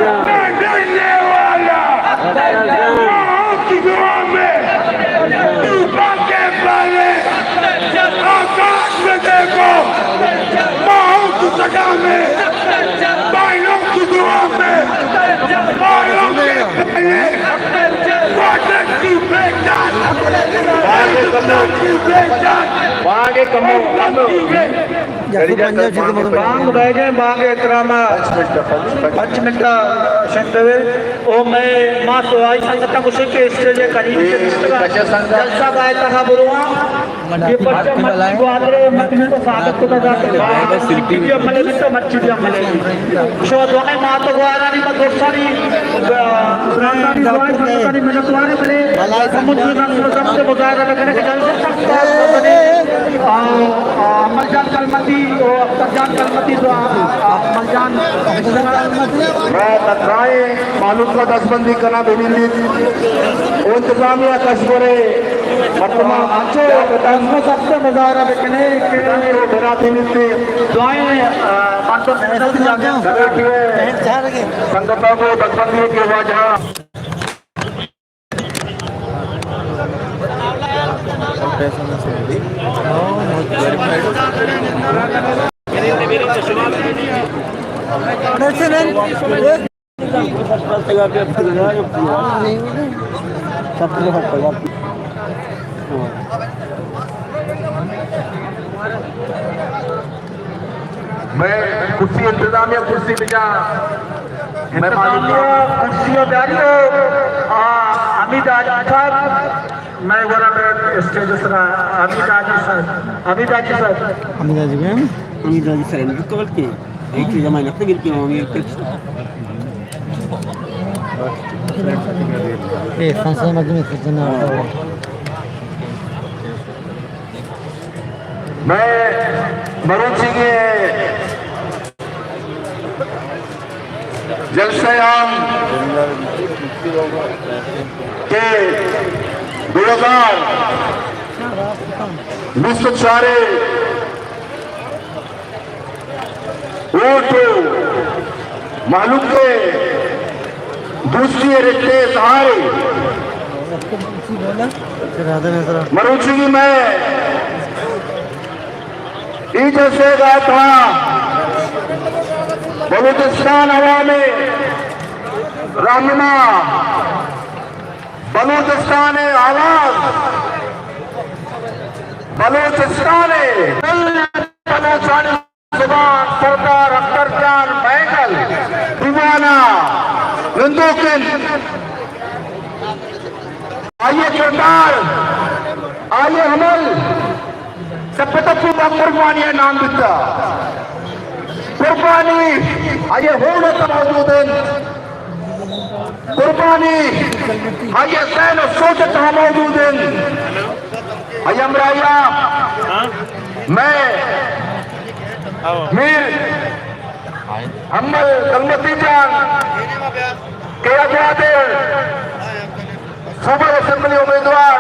डरने वाला की दुआ में तूफा के पहले आकाश में देखो, माओ की सजा में भाइयों की दुआ में भाइयों के पहले वाटर की बेचान आगे कमो मांग बैगे मांग एहतरामा 5 मिनट शंतवे ओ मैं मां सोई संगत मुझे के स्टेज करी जलसा गाय तहा बुरुआ ये बच्चे ग्वादरे मक्खी को स्वागत को जाते सिल्की भी अमले भी तो मच्छी भी अमले शो दोने मां तो ग्वारा नहीं मत दोसारी ब्राह्मणी ग्वार संगतानी मिलतवारे बने समुद्र में सबसे बुझारा लगने के जल से बने अमलजान कलमती और अख्तरजान कलमती तो अमलजान मैं तत्राए मालूम का दसबंदी करना बेनिंदी इंतजामिया कश्मीरे वर्तमान अच्छे में सबसे मुजाहरा बिकने के मेरा बेनिंदी दुआएं मानतो महसूस जागे संगठनों को दसबंदी की वजह मैं कुर्सी इंतजामिया कुर्सी बिजा मैं कुर्सियों बैठो अमित आजी साहब मैं वरा में स्टेज सर अमित आजी साहब अमित आजी मैम अमित आजी सर ने कवर के एक जमाने तक गिर के होंगे फंसे मजमे कितना मैं भरूची के जलसयाम के 2024 वोट मालूम के दूसरी रिश्ते सहारे मरूची की मैं जैसे गया था बलूचिस्तान हवा में रहनुमा बलूचिस्तान आवाज बलूचिस्तान जुबान सरदार अख्तरजान महंगल दीवाना हिंदुकिन आइए सरदार आइए हमल सब पूरा कुर्बानी नाम दिता कुर्बानी आइए होने का मौजूद है कुर्बानी आइए सैन सोचत मौजूद है आइए अमराया मैं मीर अम्मल कलमती जान के सूबा असेंबली उम्मीदवार